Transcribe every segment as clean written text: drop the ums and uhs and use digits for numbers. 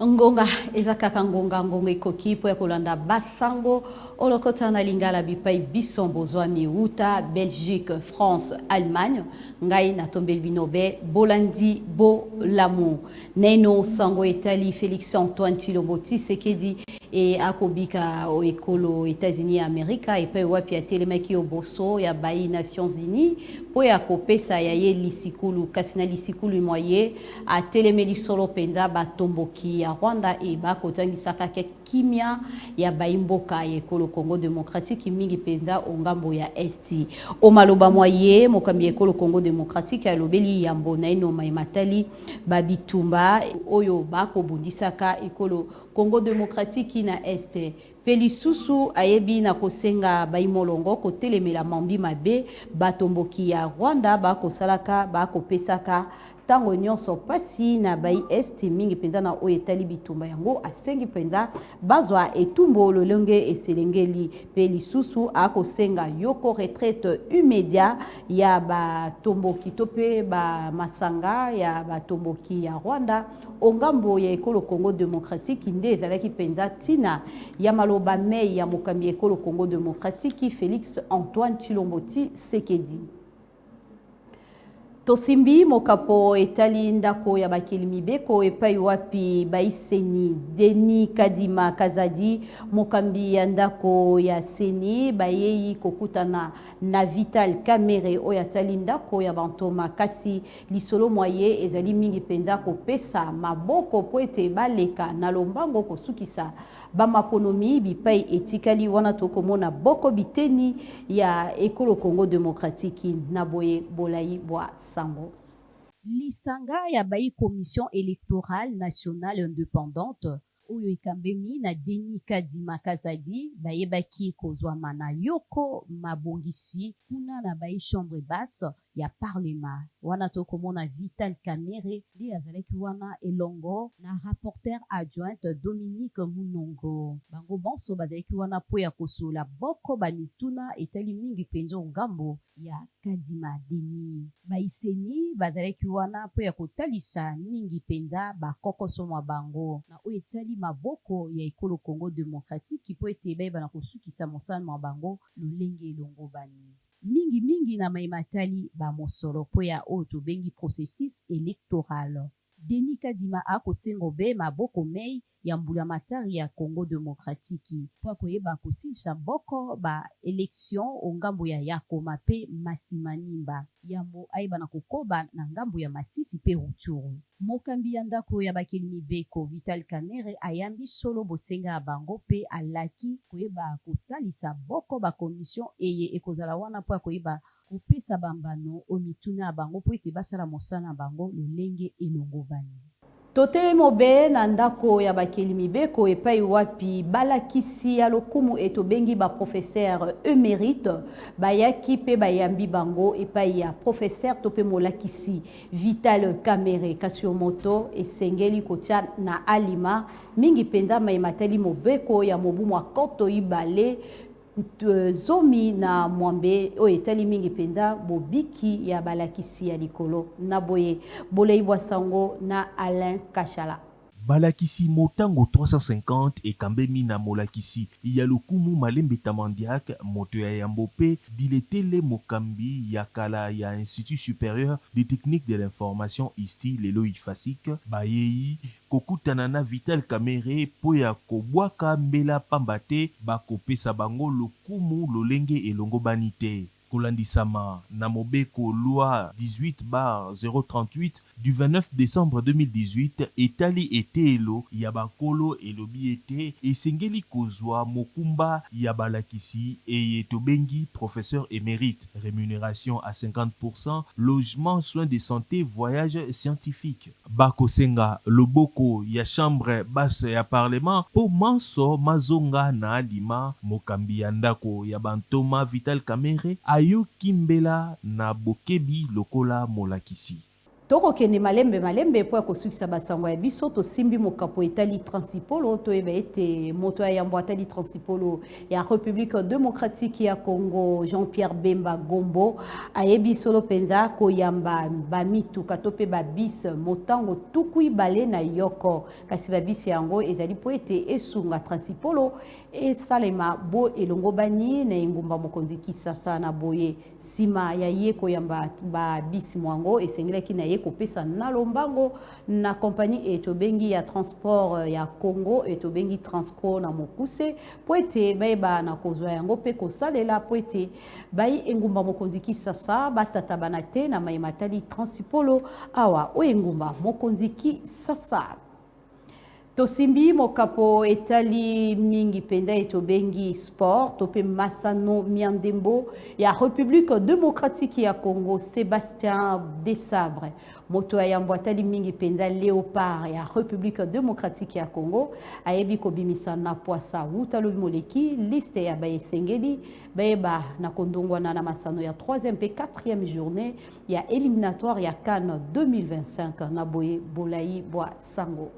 ngonga ezakaka ngonga ekoki po ya kolanda basango olokota na lingala bipai bisombo zwa miuta Belgique, France, Allemagne ngai na tombeli binobe bolandi bo lamu neno sango etali Félix Antoine Tshilombo Tshisekedi e akobika o ekolo États-Unis Amerika epai wapi ya telemaki oboso ya bayi Nations Unies po ya kopesa ya ye lisikulu kasi na lisikulu moye a telemeli solo penza batomboki ya Rwanda e bakotangisaka ke kimia ya baimboka ya ekolo Congo démocratique mingi penza ongambo ya esti o maloba moye mokambi ekolo Congo démocratique ya lobeli yambo na ino maimatali babitumba oyo bakobundisaka ekolo Congo démocratique na este pelisusu ayebi na kosenga baimolongo kotelemela mambi mabe batomboki ya Rwanda bakosalaka bakopesaka tango nyonso pasi na bai esti mingi penza na oyo etali bitumba yango asengi penza bazwa etumbo lolenge eselengeli pe lisusu akosenga yoko retraite immédiat ya batomboki to pe ba masanga ya batomboki ya Rwanda ongambo ya ekolo Congo démocratique nde ezalaki penza tina ya maloba mei ya mokambi ekolo Congo démocratique Félix Antoine Tshilombo Tshisekedi. Tosimbi mokapo etali ndako ya bakeli mibeko epai wapi baiseni Denis Kadima Kazadi mokambi ya ndako ya seni bayeyi kokutana na Vital Kamerhe oyo atali ndako ya bantoma kasi lisolo moye ezali mingi penza kopesa maboko po ete baleka na lombango kosukisa bamaponomi bipai etikali wana tokomona boko biteni ya ekolo Congo démocratique na boye bolai bwa sango. Lisanga ya bayi commission électorale nationale indépendante oyo ekambemi na Denis Kadima Kazadi bayebaki kozwama na yoko mabongisi kuna na bayi chambre basse ya parlement wana tokomona Vital Kamerhe ndi azalaki wana elongo na rapporteur adjointe Dominique Munongo bango bonso bazalaki wana po ya kosola boko bamituna etali mingi penzo ngambo ya Kadima Denis baiseni bazalaki wana po ya kotalisa mingi penza bakokoso mwa bango na oyo etali maboko ya ekolo Congo démocratique po ete bayeba na kosukisa mosala mwa bango lolenge elongo bani mingi na maimatali ba mosolo po ya oyo tobengi processus électoral. Denis Kadima akosengo be maboko mei ya mbula matari ya Congo démocratique po koyeba kosilisa boko ba élection ongambo ya yakoma pe masimanimba yambo ayeba na kokoba na ngambo ya Masisi pe Rutshuru. Mokambi ya ndako ya bakeli mibeko Vital Kamerhe ayambi solo bosenga ya bango pe alaki koyeba kotalisa boko ba commission eye ekozala wana po koyeba kopesa bambano omituna ya bango po ete basala mosala na bango lolenge elongo bani. Tote mobe na ndako ya bakeli mibeko epai wapi balakisi ya lokumu etobengi ba professeur émérite bayaki pe bayambi bango epai ya professeur tope molakisi Vital Kamerhe Kasyomoto esengeli kotia na alima mingi penza maimatali mobeko ya mobumu akoto ibale zomi na mwambe o etali mingi penza bobiki ya balakisi ya likolo na boye bolei bwasango na Alain Kashala. Balakisi motango 350 ekambemi na molakisi ya lokumu malembe tamandiak moto ya yambope diletele mokambi ya kala ya Institut supérieur de technique de l'information isti lelo ifasik bayeyi kokutana na Vital Kamerhe po ya kobwaka mbela pambate bakopesa bango lokumu lolenge elongo banite. Kolandisama na mobeko loi 18/038 du 29 décembre 2018 etali etelo ya bakolo elobi ete esengeli kozwa mokumba ya balakisi eye tobengi professeur émérite, rémunération à 50%, logement, soins de santé, voyage scientifique. Bakosenga loboko ya chambre basse ya parlement po manso mazonga na alima mokambi ya ndako ya bantoma Vital Kamerhe ayo kimbela na bokebi lokola molakisi. toko kende malembe po ko sukisa basango ya biso to simbi mokapo etali transipolo to ete moto ya yambo atali transipolo ya République démocratique ya Congo Jean-Pierre Bemba Gombo ayebi solo penza ko yamba ba mituka to pe ba bis motango tukui bale na yoko kasi ba bis yango ezali po ete esunga transipolo e salema bo elongo bani na ngumba mokonzi Kisasa na boye sima ya ye ko yamba ba bis mwango esengela na ye kopesa na lombango na compagnie etobengi ya transport ya Congo etobengi Transco na mokuse po ete bayeba na kozwa yango pe kosalela po ete bayi engumba mokonzi Kisasa batata bana te na mayematali transipolo awa o engumba mokonzi Kisasa tosimbi mokapo etali mingi penda etobengi sport tope Masano Miandembo ya République démocratique ya Congo Sébastien Desabre moto ya mbwatali mingi penda Léopard ya République démocratique ya Congo ayebi kobimisa na poasa wutalo moleki liste ya bayesengeli bayeba na kondongwana na masano ya 3e pe 4e journée ya éliminatoire ya CAN 2025 na boye bolai bwa sango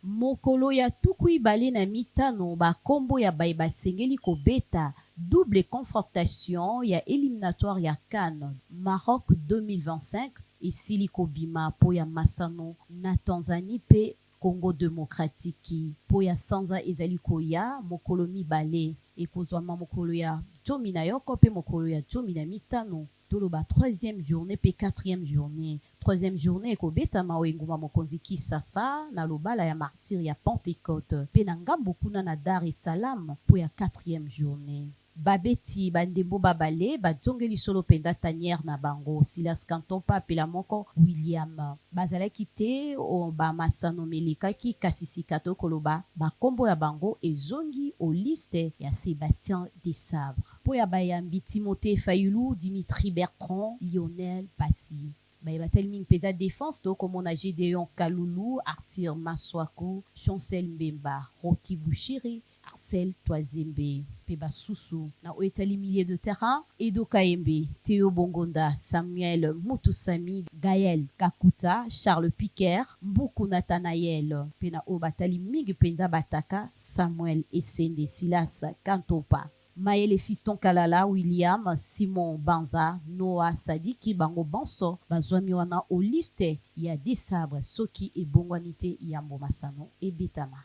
mokolo ya tukui bale na mitano bakombo ya baye basengeli kobeta double confrontation ya éliminatoire ya CAN Maroc 2025 esili kobima po ya masano na Tanzanie pe Congo démocratique po ya sanza ezali koya mokolo mibale ekozwama mokolo ya jomi na yoko pe mokolo ya jomi na mitano toloba 3e journée pe 4e journée 3e journée ekobeta mawengu mokonzi Kisasa na lobala ya martyr ya Pentecôte pe na ngambo kuna na Dar es Salaam po ya 4e journée babeti bandembo babale bazongeli solo penda tanière na bango Silas Kantompa pela moko William bazalaki te o ba masano melekaki kasi sikato koloba bakombo ya bango ezongi o liste ya Sébastien Desabre po ya bayambi Timothée Fayulu Dimitri Bertrand Lionel Passy bateli mingi peda défense to komona Gédéon Kalulu Arthur Maswako Chancel Mbemba Rocky Bouchiri Marcel Toazembe Peba Susu na oetali milieu de terrain Edo Kaembe Théo Bongonda Samuel Mutusami Gaël Kakuta Charles Piquer Mbuku Nathanaël pena obatali mingi penda bataka Samuel Essende Silas Kantopa Maël Fiston Kalala William Simon Banza Noah Sadiki bango banso bazwami wana o liste ya Desabre soki ebongwanite ya Masano ebetama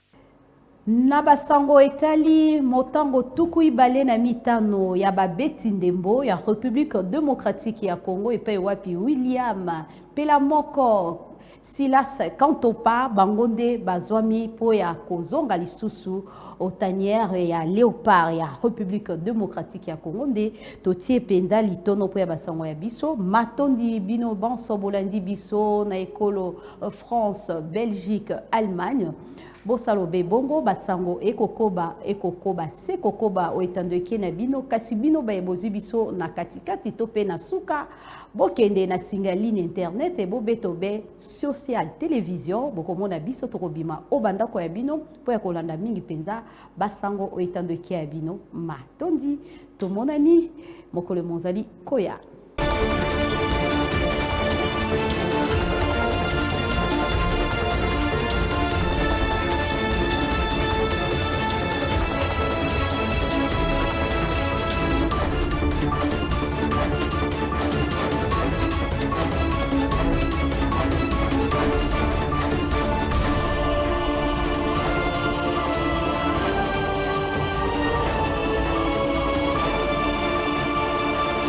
na basango etali motango tuku ibale na mitano ya babeti ndembo ya République démocratique ya Congo epai wapi William pela moko Silas Kantopa bangonde bazwami po ya kozonga lisusu au tanière ya Léopard ya République démocratique ya Congo nde totie penda litono po ya basango ya biso matondi bino banso bolandi biso na ekolo France Belgique Allemagne bosalo be bongo basango ekokoba se kokoba oetandeke na bino kasi bino bayebozi biso na katikati to pe na suka bokende na singa ligne internet e bobeto be social télévision bokomona biso tokobima obanda ko ya bino po ya kolanda mingi penza basango oetandeke ya bino matondi tomonani mokolo monzali koya